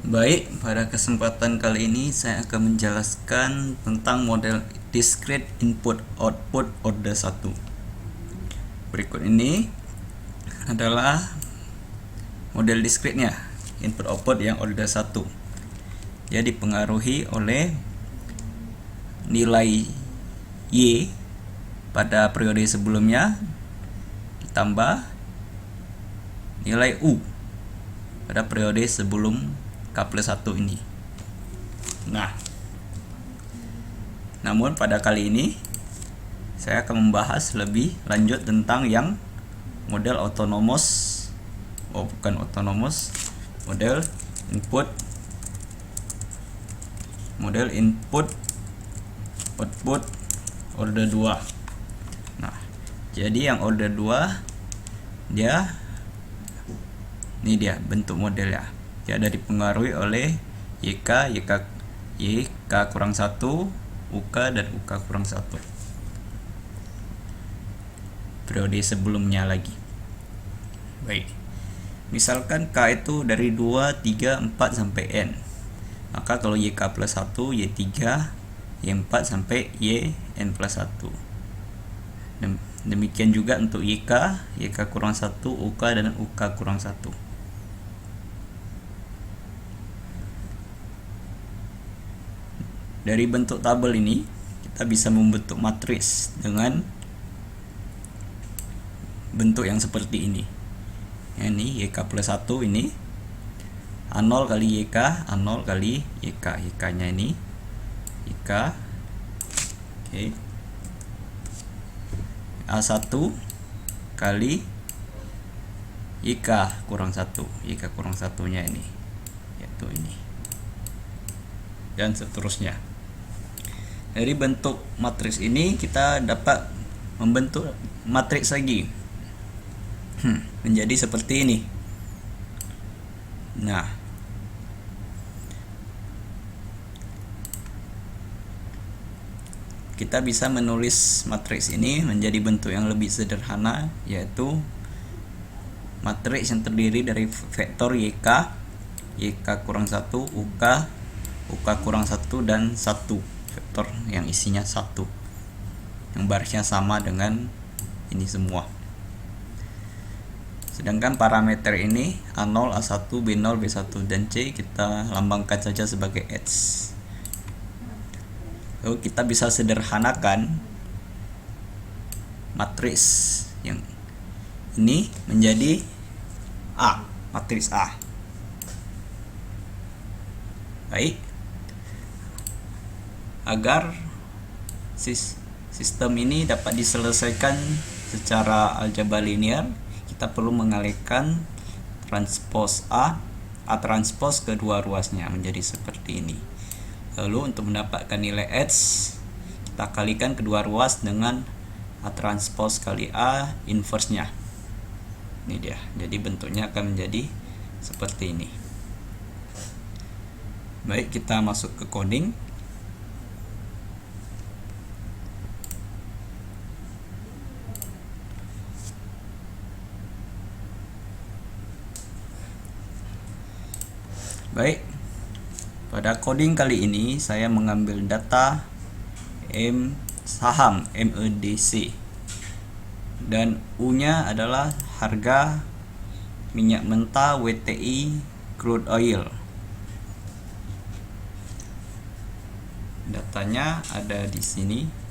Baik, pada kesempatan kali ini saya akan menjelaskan tentang model discrete input output order 1. Berikut ini adalah model discrete-nya, input output yang order 1. Dia dipengaruhi oleh nilai Y pada periode sebelumnya ditambah nilai U pada periode sebelum K+1 ini. Nah, namun pada kali ini saya akan membahas lebih lanjut tentang yang model model input output order 2. Nah, jadi yang order 2 ini dia bentuk modelnya. Dia ada dipengaruhi oleh YK kurang 1, UK dan UK kurang 1 periode sebelumnya lagi. Baik, misalkan K itu dari 2, 3, 4 sampai N, maka kalau YK plus 1, Y3, Y4 sampai YN plus 1. Demikian juga untuk YK kurang 1, UK dan UK kurang 1. Dari bentuk tabel ini kita bisa membentuk matriks dengan bentuk yang seperti ini. Ini YK plus 1 ini A0 kali YK, A0 kali YK. YK-nya ini YK. Oke. A1 kali YK kurang 1. YK kurang 1-nya ini, yaitu ini. Dan seterusnya. Dari bentuk matriks ini kita dapat membentuk matriks lagi menjadi seperti ini. Nah, kita bisa menulis matriks ini menjadi bentuk yang lebih sederhana, yaitu matriks yang terdiri dari vektor YK kurang 1, UK kurang 1 dan 1. Vektor yang isinya 1, yang barisnya sama dengan ini semua. Sedangkan parameter ini A0, A1, B0, B1 dan C kita lambangkan saja sebagai X. Lalu kita bisa sederhanakan matriks yang ini menjadi A, matriks A. Baik, agar sistem ini dapat diselesaikan secara aljabar linear, kita perlu mengalihkan transpose A transpose kedua ruasnya menjadi seperti ini. Lalu untuk mendapatkan nilai X, kita kalikan kedua ruas dengan A transpose kali A inverse-nya. Ini dia. Jadi bentuknya akan menjadi seperti ini. Baik, kita masuk ke coding. Baik, pada coding kali ini saya mengambil data saham MEDC dan U-nya adalah harga minyak mentah WTI crude oil. Datanya ada di sini.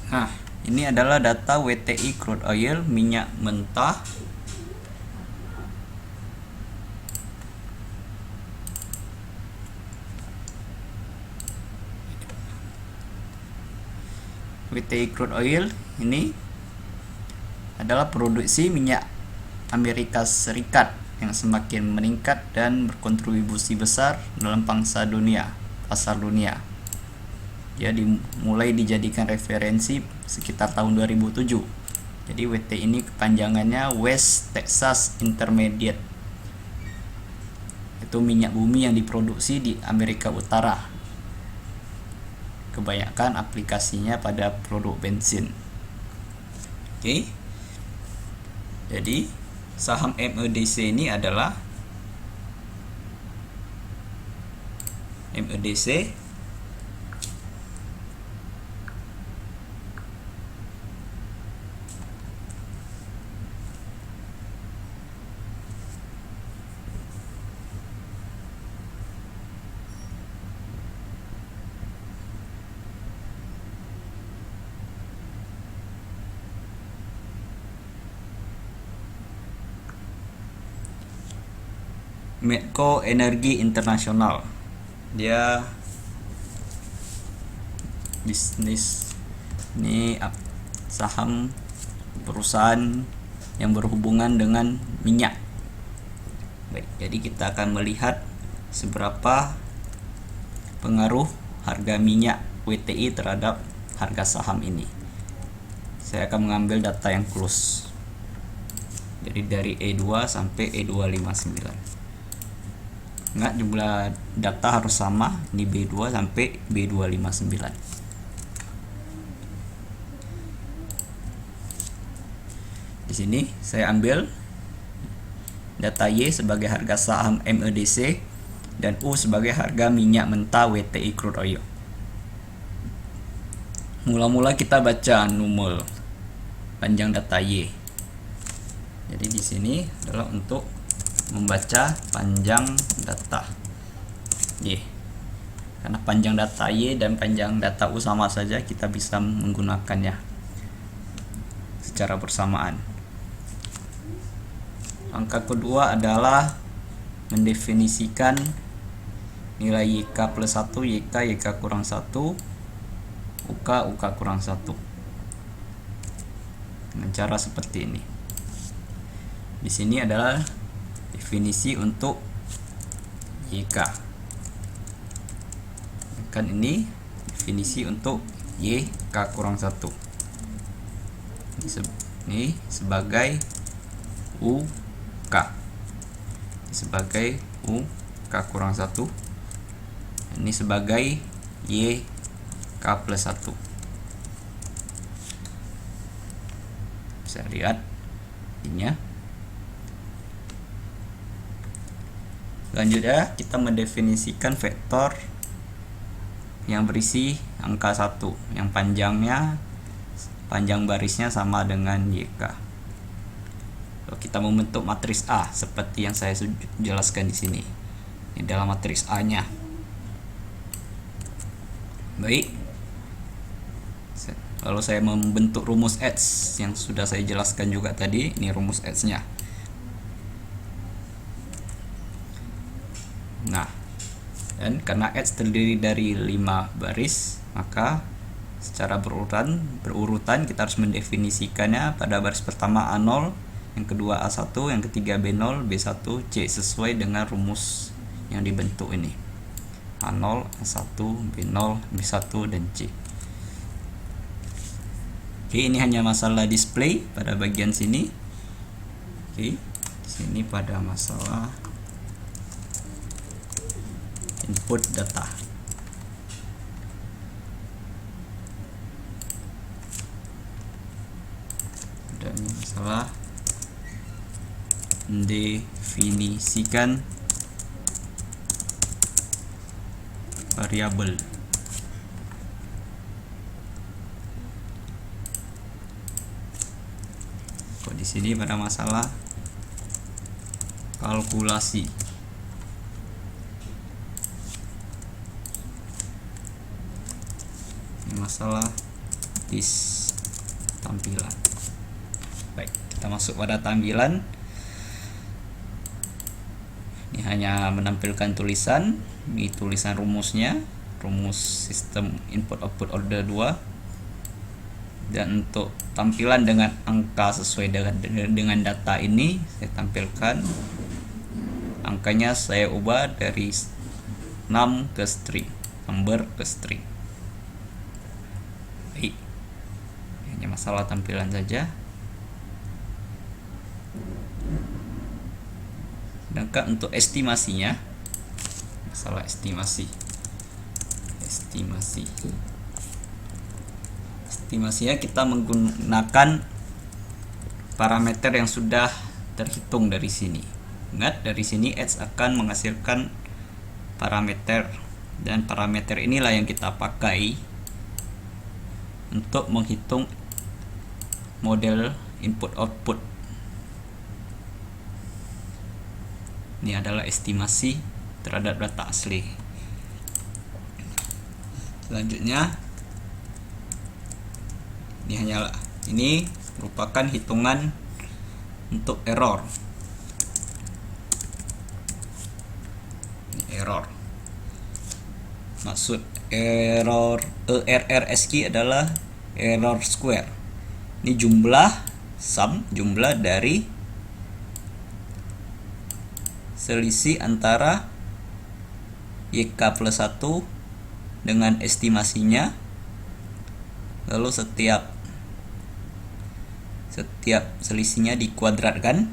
Nah, ini adalah data WTI crude oil minyak mentah WTI crude oil ini adalah produksi minyak Amerika Serikat yang semakin meningkat dan berkontribusi besar dalam pasar dunia. Dia mulai dijadikan referensi sekitar tahun 2007. Jadi WTI ini kepanjangannya West Texas Intermediate. Itu minyak bumi yang diproduksi di Amerika Utara. Kebanyakan aplikasinya pada produk bensin. Oke. Jadi saham MEDC ini adalah MEDC Medco Energi Internasional. Dia bisnis ini saham perusahaan yang berhubungan dengan minyak. Baik, jadi kita akan melihat seberapa pengaruh harga minyak WTI terhadap harga saham ini. Saya akan mengambil data yang close. Jadi dari E2 sampai E259. Enggak, jumlah data harus sama di B2 sampai B259. Di sini saya ambil data Y sebagai harga saham MEDC dan U sebagai harga minyak mentah WTI crude oil. Mula-mula kita baca numel panjang data Y. Jadi di sini adalah untuk membaca panjang data Y. Karena panjang data Y dan panjang data U sama saja, kita bisa menggunakannya secara bersamaan. Langkah kedua adalah mendefinisikan nilai YK plus 1, YK kurang 1, UK kurang 1 dengan cara seperti ini. Di sini adalah definisi untuk YK. Kan ini definisi untuk YK kurang 1. Ini sebagai UK. Sebagai UK kurang 1. Ini sebagai YK plus 1. Bisa lihat ininya. Selanjutnya kita mendefinisikan vektor yang berisi angka 1 yang panjang barisnya sama dengan YK. Lalu kita membentuk matriks A seperti yang saya jelaskan di sini. Ini adalah matriks A-nya. Baik. Lalu saya membentuk rumus H yang sudah saya jelaskan juga tadi. Ini rumus H-nya. Nah, dan karena H terdiri dari 5 baris, maka secara berurutan kita harus mendefinisikannya pada baris pertama A0, yang kedua A1, yang ketiga B0, B1, C sesuai dengan rumus yang dibentuk ini. A0, A1, B0, B1 dan C. Oke, ini hanya masalah display pada bagian sini. Oke, di sini pada masalah input data. Dan masalah mendefinisikan variabel. Kok di sini pada masalah kalkulasi. Masalah tampilan. Baik, kita masuk pada tampilan. Ini hanya menampilkan tulisan, ini tulisan rumusnya, rumus sistem input output order 2. Dan untuk tampilan dengan angka sesuai dengan data ini, saya tampilkan angkanya, saya ubah dari num ke string, number ke string. Baik, hanya masalah tampilan saja. Sedangkan untuk estimasinya, masalah estimasinya kita menggunakan parameter yang sudah terhitung dari sini. Ingat, dari sini Edge akan menghasilkan parameter, dan parameter inilah yang kita pakai untuk menghitung model input output. Ini adalah estimasi terhadap data asli. Selanjutnya, ini merupakan hitungan untuk error. Error. Maksud error ERRSQ adalah error square. Ini jumlah dari selisih antara YK plus 1 dengan estimasinya, lalu setiap selisihnya dikuadratkan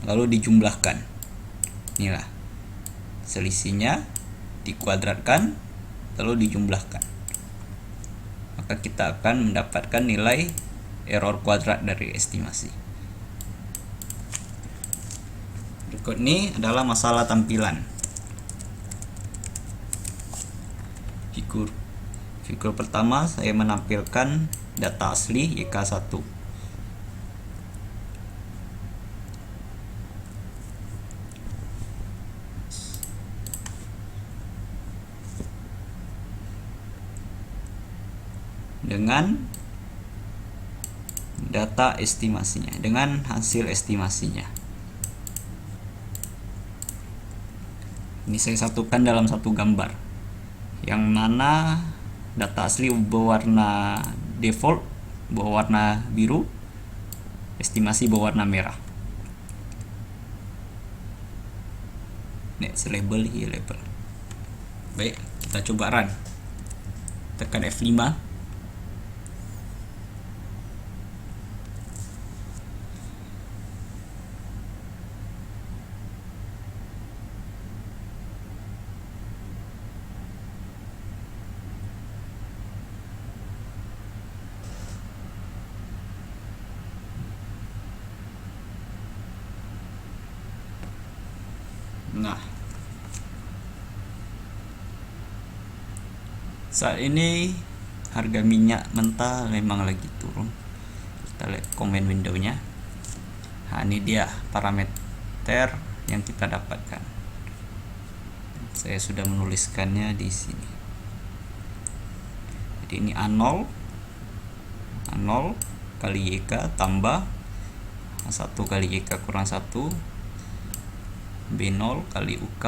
lalu dijumlahkan. Inilah selisihnya dikuadratkan lalu dijumlahkan, maka kita akan mendapatkan nilai error kuadrat dari estimasi. Berikut ini adalah masalah tampilan. Figur pertama, saya menampilkan data asli YK1. Dengan data estimasinya, dengan hasil estimasinya. Ini saya satukan dalam satu gambar, yang mana data asli berwarna default berwarna biru, estimasi berwarna merah. Next label, here label. Baik, kita coba run. Tekan F5. Nah, saat ini harga minyak mentah memang lagi turun. Kita lihat komen windownya. Nah, ini dia parameter yang kita dapatkan. Saya sudah menuliskannya di sini. Jadi ini A0 kali YK tambah 1 kali YK kurang 1, B0 kali UK,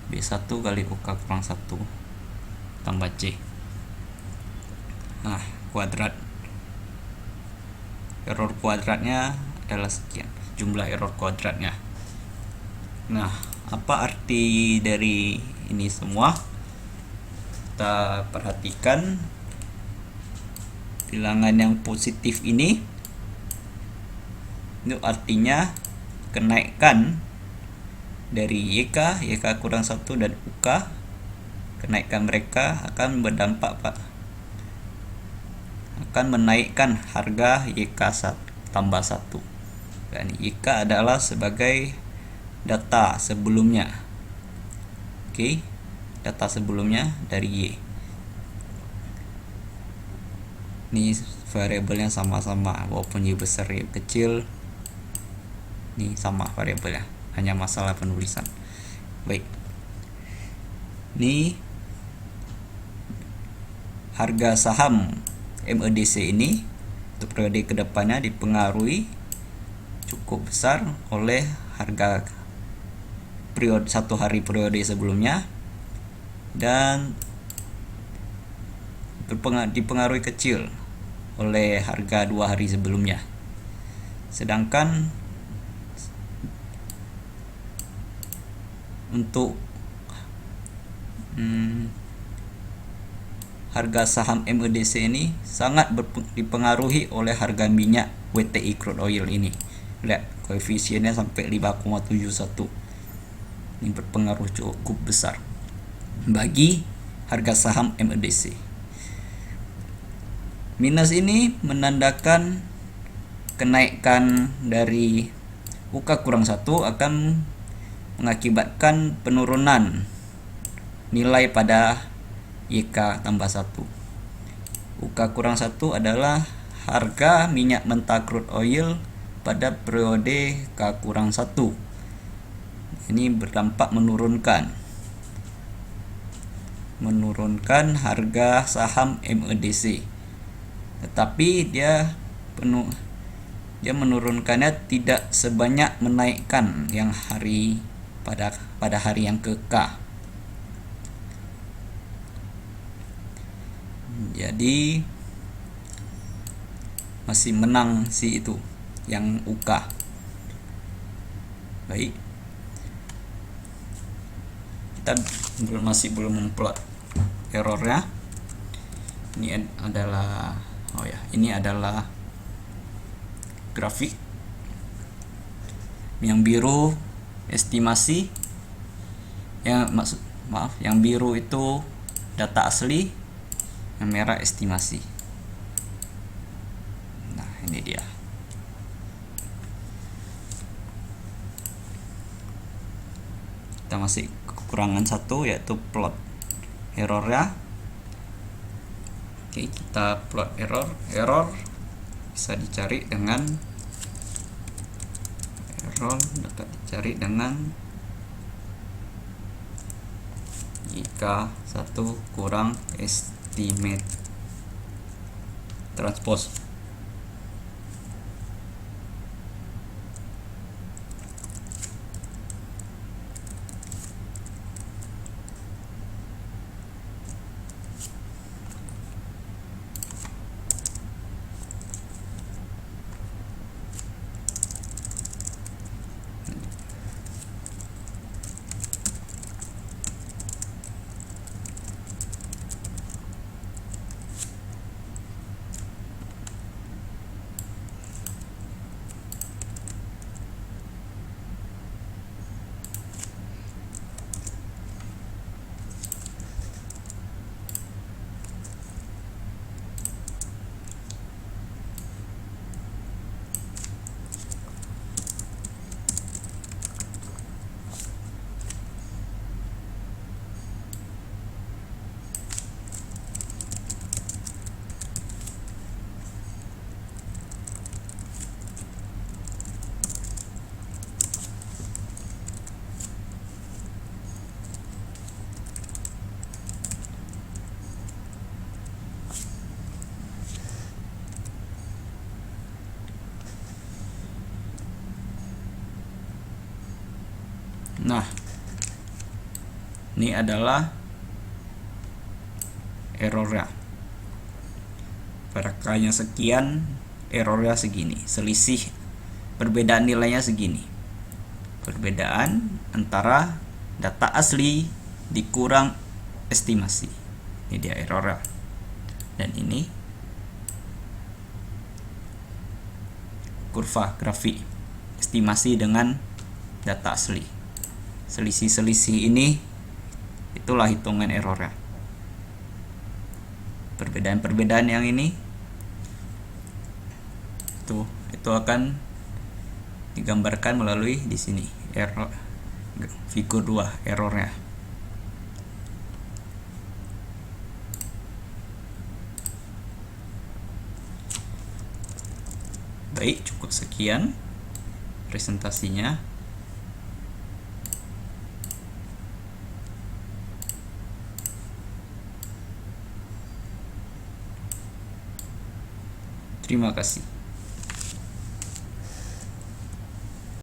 B1 kali UK kurang 1 tambah C. Nah, kuadrat error kuadratnya adalah sekian, jumlah error kuadratnya. Nah, apa arti dari ini semua? Kita perhatikan bilangan yang positif ini, itu artinya kenaikan dari YK kurang 1 dan UK, kenaikan mereka akan berdampak akan menaikkan harga YK tambah 1. Dan YK adalah sebagai data sebelumnya. Oke, data sebelumnya dari Y. Ini variabelnya sama-sama, walaupun Y besar Y kecil, ini sama variabelnya, hanya masalah penulisan. Baik, ini harga saham MEDC ini untuk periode kedepannya dipengaruhi cukup besar oleh harga periode 1 hari periode sebelumnya dan dipengaruhi kecil oleh harga 2 hari sebelumnya. Sedangkan untuk harga saham MEDC ini sangat dipengaruhi oleh harga minyak WTI crude oil ini. Lihat koefisiennya sampai 5,71. Ini berpengaruh cukup besar bagi harga saham MEDC. Minus ini menandakan kenaikan dari UK-1 akan mengakibatkan penurunan nilai pada YK+1. UK-1 adalah harga minyak mentah crude oil pada periode K-1. Ini berdampak menurunkan harga saham MEDC. Tetapi dia menurunkannya tidak sebanyak menaikkan yang pada hari yang ke-K. Jadi masih menang si itu yang UK. Baik, kita masih belum memplot errornya. Ini adalah grafik. Yang biru estimasi, yang biru itu data asli, yang merah estimasi. Nah, ini dia. Kita masih kekurangan satu, yaitu plot errornya. Oke, kita plot error bisa dicari dengan dapat dicari dengan jika 1 kurang estimate transpose. Nah, ini adalah errornya. Pada kalinya sekian, errornya segini. Selisih perbedaan nilainya segini. Perbedaan antara data asli dikurang estimasi. Ini dia errornya. Dan ini kurva grafik estimasi dengan data asli. Selisih-selisih ini itulah hitungan errornya. Perbedaan-perbedaan yang ini itu akan digambarkan melalui di sini error figur 2 errornya. Baik, cukup sekian presentasinya. Terima kasih.